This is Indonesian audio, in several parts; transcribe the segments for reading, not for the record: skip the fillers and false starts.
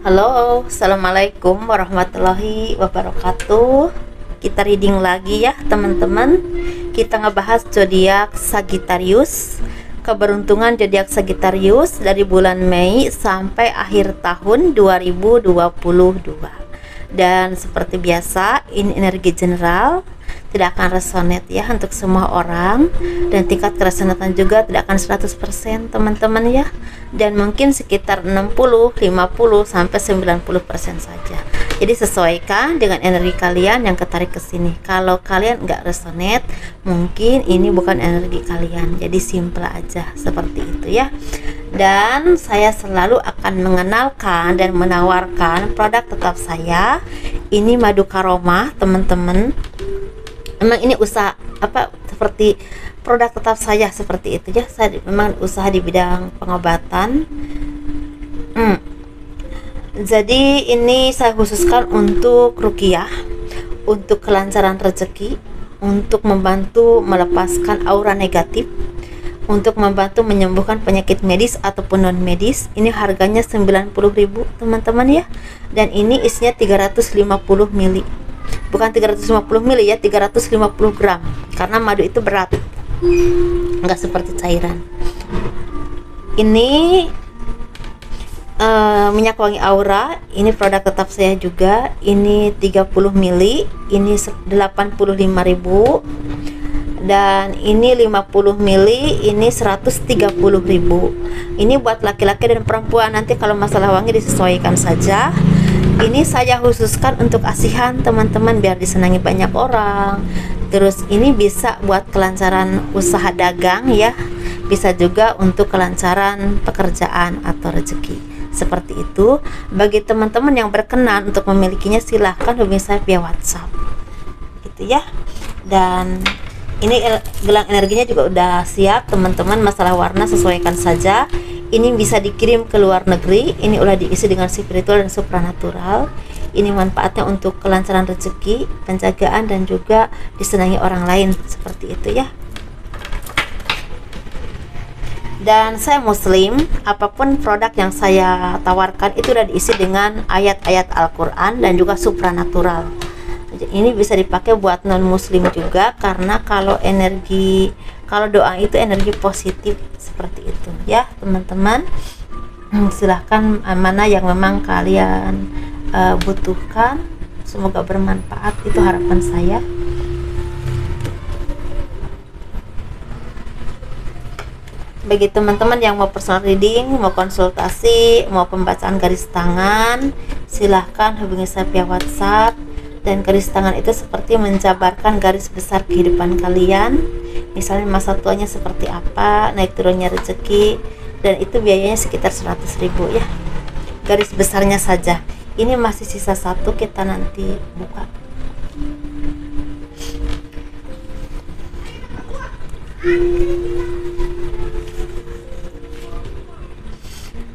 Halo, assalamualaikum warahmatullahi wabarakatuh. Kita reading lagi ya teman-teman. Kita ngebahas zodiak Sagittarius. Keberuntungan zodiak Sagittarius dari bulan Mei sampai akhir tahun 2022. Dan seperti biasa, ini energi general, tidak akan resonate ya untuk semua orang, dan tingkat keresonatan juga tidak akan 100% teman-teman ya, dan mungkin sekitar 60, 50 sampai 90% saja. Jadi sesuaikan dengan energi kalian yang ketarik ke sini. Kalau kalian nggak resonate, mungkin ini bukan energi kalian. Jadi simple aja seperti itu ya. Dan saya selalu akan mengenalkan dan menawarkan produk tetap saya. Ini madu karomah teman-teman. Memang ini usaha seperti produk tetap saya seperti itu ya. Saya memang usaha di bidang pengobatan. Jadi ini saya khususkan untuk ruqyah, untuk kelancaran rezeki, untuk membantu melepaskan aura negatif, untuk membantu menyembuhkan penyakit medis ataupun non medis. Ini harganya 90.000 teman-teman ya. Dan ini isinya 350 ml. Bukan 350 ml ya, 350 gram. Karena madu itu berat. Enggak seperti cairan. Ini minyak wangi aura. Ini produk tetap saya juga. Ini 30 ml. Ini 85.000. Dan ini 50 ml, ini 130.000. Ini buat laki-laki dan perempuan. Nanti kalau masalah wangi disesuaikan saja. Ini saya khususkan untuk asihan teman-teman, biar disenangi banyak orang. Terus ini bisa buat kelancaran usaha dagang ya. Bisa juga untuk kelancaran pekerjaan atau rezeki. Seperti itu. Bagi teman-teman yang berkenan untuk memilikinya, silahkan hubungi saya via WhatsApp. Gitu ya. Dan ini gelang energinya juga udah siap teman-teman. Masalah warna sesuaikan saja. Ini bisa dikirim ke luar negeri. Ini udah diisi dengan spiritual dan supranatural. Ini manfaatnya untuk kelancaran rezeki, penjagaan, dan juga disenangi orang lain. Seperti itu ya. Dan saya muslim, apapun produk yang saya tawarkan itu udah diisi dengan ayat-ayat Al-Quran dan juga supranatural. Ini bisa dipakai buat non muslim juga, karena kalau doa itu energi positif seperti itu ya teman-teman. Silahkan mana yang memang kalian butuhkan, semoga bermanfaat, itu harapan saya. Bagi teman-teman yang mau personal reading, mau konsultasi, mau pembacaan garis tangan, silahkan hubungi saya via WhatsApp. Dan garis tangan itu seperti menjabarkan garis besar kehidupan kalian, misalnya masa tuanya seperti apa, naik turunnya rezeki, dan itu biayanya sekitar 100.000 ya, garis besarnya saja. Ini masih sisa satu, kita nanti buka.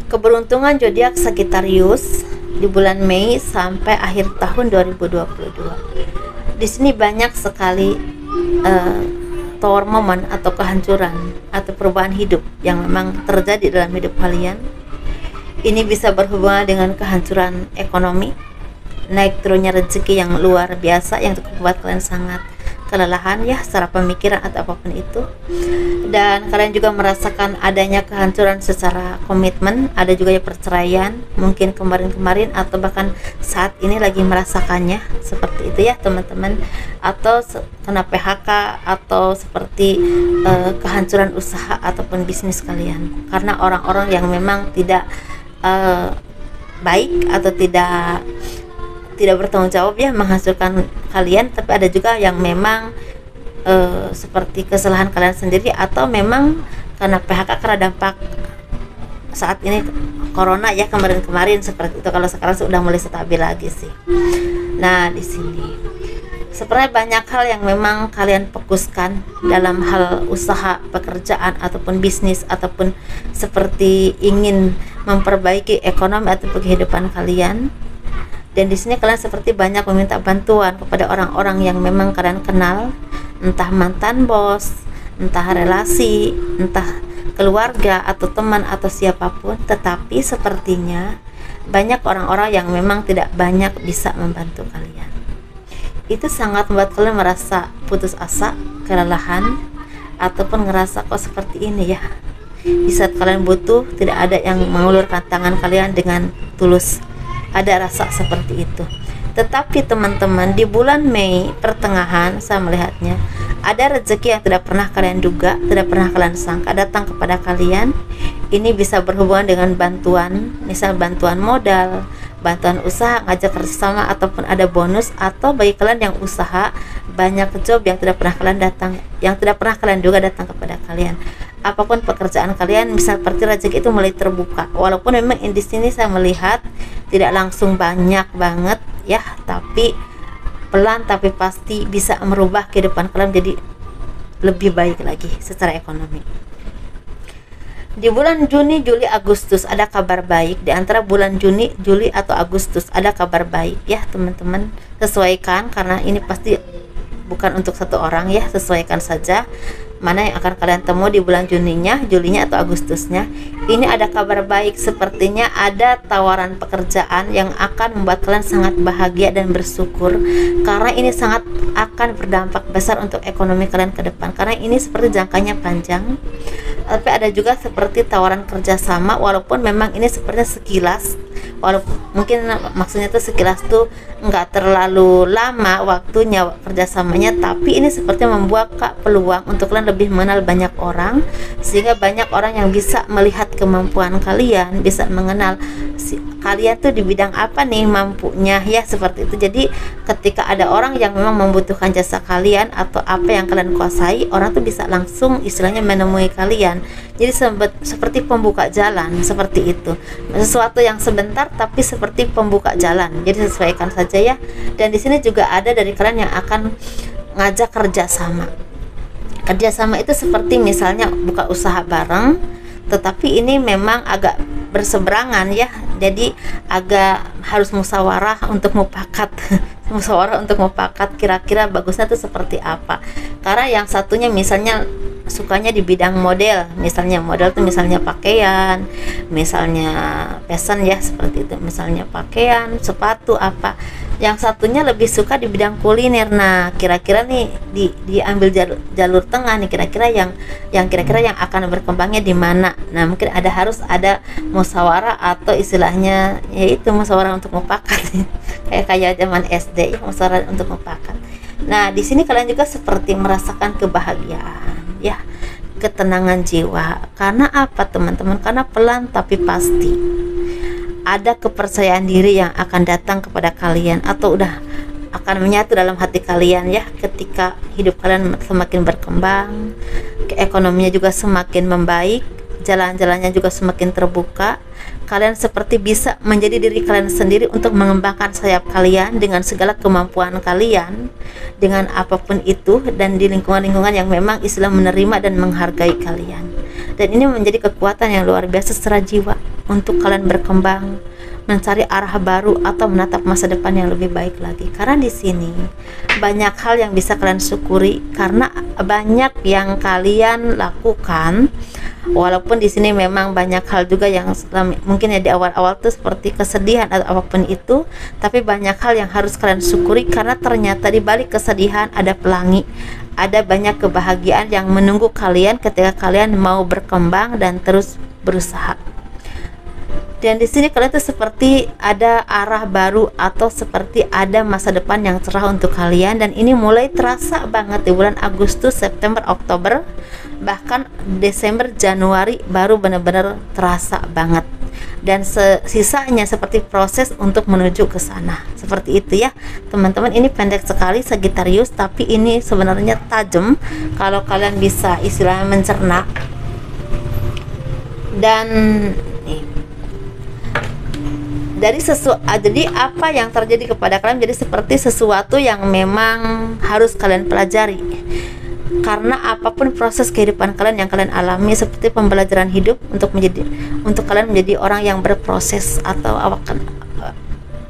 Keberuntungan zodiak Sagittarius di bulan Mei sampai akhir tahun 2022. Di sini banyak sekali tower moment atau kehancuran atau perubahan hidup yang memang terjadi dalam hidup kalian. Ini bisa berhubungan dengan kehancuran ekonomi, naik turunnya rezeki yang luar biasa yang membuat kalian sangat kelelahan ya secara pemikiran atau apapun itu. Dan kalian juga merasakan adanya kehancuran secara komitmen, ada juga ya perceraian, mungkin kemarin-kemarin atau bahkan saat ini lagi merasakannya seperti itu ya teman-teman, atau kena PHK, atau seperti kehancuran usaha ataupun bisnis kalian karena orang-orang yang memang tidak baik atau tidak bertanggung jawab ya menghasilkan kalian. Tapi ada juga yang memang seperti kesalahan kalian sendiri, atau memang karena PHK karena dampak saat ini corona ya, kemarin-kemarin seperti itu. Kalau sekarang sudah mulai stabil lagi sih. Nah, di sini sebenarnya banyak hal yang memang kalian fokuskan dalam hal usaha, pekerjaan ataupun bisnis, ataupun seperti ingin memperbaiki ekonomi atau kehidupan kalian. Dan di sini kalian seperti banyak meminta bantuan kepada orang-orang yang memang kalian kenal, entah mantan bos, entah relasi, entah keluarga atau teman atau siapapun. Tetapi sepertinya banyak orang-orang yang memang tidak banyak bisa membantu kalian. Itu sangat membuat kalian merasa putus asa, kelelahan, ataupun ngerasa kok seperti ini ya. Di saat kalian butuh, tidak ada yang mengulurkan tangan kalian dengan tulus. Ada rasa seperti itu. Tetapi teman-teman, di bulan Mei pertengahan saya melihatnya ada rezeki yang tidak pernah kalian duga, tidak pernah kalian sangka datang kepada kalian. Ini bisa berhubungan dengan bantuan, misal bantuan modal, bantuan usaha, ngajak kerjasama, ataupun ada bonus. Atau bagi kalian yang usaha, banyak job yang tidak pernah kalian datang, yang tidak pernah kalian duga datang kepada kalian. Apapun pekerjaan kalian, misal seperti rezeki itu mulai terbuka. Walaupun memang di sini saya melihat tidak langsung banyak banget ya, tapi pelan tapi pasti bisa merubah kehidupan kalian jadi lebih baik lagi secara ekonomi. Di bulan Juni, Juli, Agustus ada kabar baik. Di antara bulan Juni, Juli atau Agustus ada kabar baik ya teman-teman. Sesuaikan, karena ini pasti bukan untuk satu orang ya, sesuaikan saja mana yang akan kalian temui di bulan Juninya, Julinya atau Agustusnya. Ini ada kabar baik, sepertinya ada tawaran pekerjaan yang akan membuat kalian sangat bahagia dan bersyukur, karena ini sangat akan berdampak besar untuk ekonomi kalian ke depan, karena ini seperti jangkanya panjang. Tapi ada juga seperti tawaran kerjasama, walaupun memang ini sepertinya sekilas, walaupun mungkin maksudnya tuh sekilas tuh nggak terlalu lama waktunya kerjasamanya, tapi ini sepertinya membuka peluang untuk kalian lebih mengenal banyak orang, sehingga banyak orang yang bisa melihat kemampuan kalian, bisa mengenal kalian tuh di bidang apa nih mampunya ya, seperti itu. Jadi ketika ada orang yang memang membutuhkan jasa kalian atau apa yang kalian kuasai, orang tuh bisa langsung istilahnya menemui kalian. Jadi seperti pembuka jalan, seperti itu. Sesuatu yang sebentar tapi seperti pembuka jalan. Jadi sesuaikan saja ya. Dan di sini juga ada dari kalian yang akan ngajak kerjasama. Kerjasama itu seperti misalnya buka usaha bareng, tetapi ini memang agak berseberangan ya, jadi agak harus musyawarah untuk mufakat musyawarah untuk mufakat kira-kira bagusnya itu seperti apa. Karena yang satunya misalnya sukanya di bidang model, misalnya model tuh misalnya pakaian, misalnya fashion ya, seperti itu, misalnya pakaian, sepatu apa. Yang satunya lebih suka di bidang kuliner. Nah, kira-kira nih diambil jalur tengah nih, kira-kira yang kira-kira yang akan berkembangnya di mana. Nah, mungkin harus ada musyawarah atau istilahnya yaitu musyawarah untuk mufakat kayak zaman SD ya, musyawarah untuk mufakat. Nah, di sini kalian juga seperti merasakan kebahagiaan ya, ketenangan jiwa. Karena apa teman-teman? Karena pelan tapi pasti ada kepercayaan diri yang akan datang kepada kalian atau udah akan menyatu dalam hati kalian ya, ketika hidup kalian semakin berkembang, ekonominya juga semakin membaik, jalan-jalannya juga semakin terbuka. Kalian seperti bisa menjadi diri kalian sendiri untuk mengembangkan sayap kalian dengan segala kemampuan kalian, dengan apapun itu, dan di lingkungan-lingkungan yang memang Islam menerima dan menghargai kalian. Dan ini menjadi kekuatan yang luar biasa secara jiwa untuk kalian berkembang, mencari arah baru atau menatap masa depan yang lebih baik lagi. Karena di sini banyak hal yang bisa kalian syukuri, karena banyak yang kalian lakukan. Walaupun di sini memang banyak hal juga yang mungkin ya di awal-awal tuh seperti kesedihan atau apapun itu, tapi banyak hal yang harus kalian syukuri, karena ternyata di balik kesedihan ada pelangi, ada banyak kebahagiaan yang menunggu kalian ketika kalian mau berkembang dan terus berusaha. Dan di sini kalian tuh seperti ada arah baru atau seperti ada masa depan yang cerah untuk kalian, dan ini mulai terasa banget di bulan Agustus, September, Oktober, bahkan Desember, Januari baru benar-benar terasa banget. Dan sisanya seperti proses untuk menuju ke sana. Seperti itu ya teman-teman. Ini pendek sekali Sagittarius, tapi ini sebenarnya tajam kalau kalian bisa istilahnya mencerna. Dan jadi apa yang terjadi kepada kalian jadi seperti sesuatu yang memang harus kalian pelajari. Karena apapun proses kehidupan kalian yang kalian alami seperti pembelajaran hidup untuk kalian menjadi orang yang berproses, atau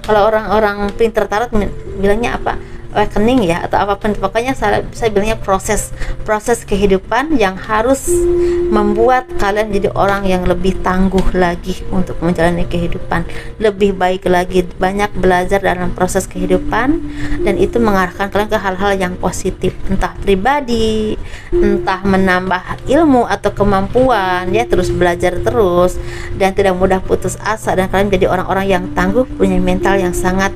kalau orang-orang pintar tarot bilangnya apa, awakening ya, atau apapun, pokoknya saya bilangnya proses kehidupan yang harus membuat kalian jadi orang yang lebih tangguh lagi untuk menjalani kehidupan, lebih baik lagi, banyak belajar dalam proses kehidupan, dan itu mengarahkan kalian ke hal-hal yang positif, entah pribadi, entah menambah ilmu atau kemampuan ya, terus belajar terus dan tidak mudah putus asa, dan kalian jadi orang-orang yang tangguh, punya mental yang sangat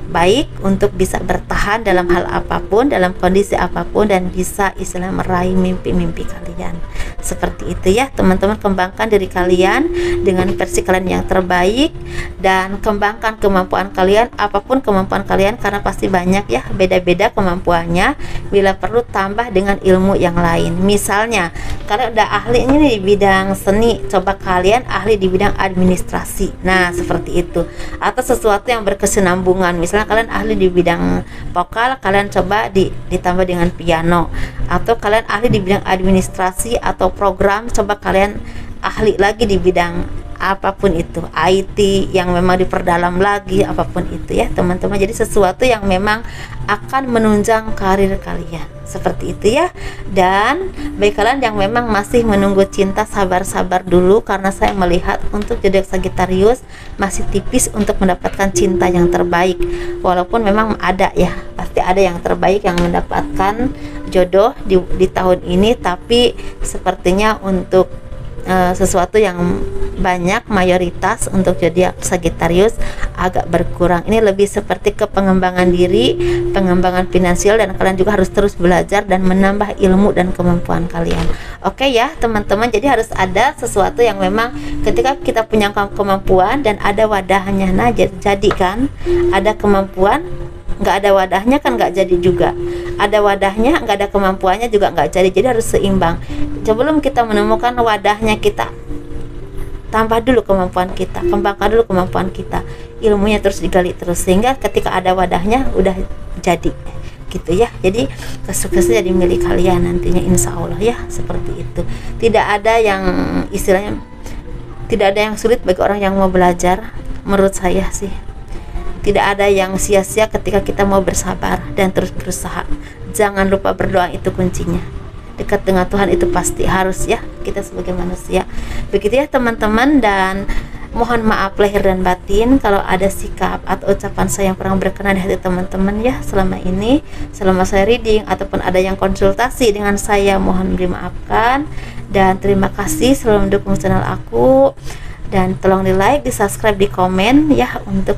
baik untuk bisa bertahan dalam hal apapun, dalam kondisi apapun, dan bisa istilah meraih mimpi-mimpi kalian. Seperti itu ya teman-teman, kembangkan diri kalian dengan versi kalian yang terbaik, dan kembangkan kemampuan kalian, apapun kemampuan kalian, karena pasti banyak ya, beda-beda kemampuannya. Bila perlu tambah dengan ilmu yang lain. Misalnya kalian udah ahli ini di bidang seni, coba kalian ahli di bidang administrasi, nah seperti itu. Atau sesuatu yang berkesinambungan, misalnya kalian ahli di bidang vokal, kalian coba ditambah dengan piano. Atau kalian ahli di bidang administrasi atau program, coba kalian ahli lagi di bidang apapun itu, IT yang memang diperdalam lagi, apapun itu ya teman-teman. Jadi sesuatu yang memang akan menunjang karir kalian, seperti itu ya. Dan bagi kalian yang memang masih menunggu cinta, sabar-sabar dulu, karena saya melihat untuk zodiak Sagittarius masih tipis untuk mendapatkan cinta yang terbaik. Walaupun memang ada ya, pasti ada yang terbaik yang mendapatkan jodoh di tahun ini, tapi sepertinya untuk sesuatu yang banyak, mayoritas untuk zodiak Sagittarius agak berkurang. Ini lebih seperti ke pengembangan diri, pengembangan finansial, dan kalian juga harus terus belajar dan menambah ilmu dan kemampuan kalian. Oke ya teman-teman, jadi harus ada sesuatu yang memang ketika kita punya kemampuan dan ada wadahnya. Nah jadi kan ada kemampuan nggak ada wadahnya kan nggak jadi juga, ada wadahnya nggak ada kemampuannya juga nggak jadi. Jadi harus seimbang. Sebelum kita menemukan wadahnya, kita tambah dulu kemampuan kita, kembangkan dulu kemampuan kita, ilmunya terus digali terus, sehingga ketika ada wadahnya udah jadi gitu ya. Jadi kesuksesan jadi milik kalian nantinya, insya Allah ya, seperti itu. Tidak ada yang istilahnya, tidak ada yang sulit bagi orang yang mau belajar, menurut saya sih. Tidak ada yang sia-sia ketika kita mau bersabar dan terus berusaha. Jangan lupa berdoa, itu kuncinya. Dekat dengan Tuhan itu pasti harus ya, kita sebagai manusia. Begitu ya teman-teman, dan mohon maaf lahir dan batin kalau ada sikap atau ucapan saya yang kurang berkenan di hati teman-teman ya selama ini, selama saya reading ataupun ada yang konsultasi dengan saya, mohon dimaafkan. Dan terima kasih selalu mendukung channel aku, dan tolong di like, di subscribe, di komen ya untuk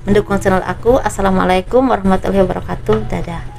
mendukung channel aku. Assalamualaikum warahmatullahi wabarakatuh. Dadah.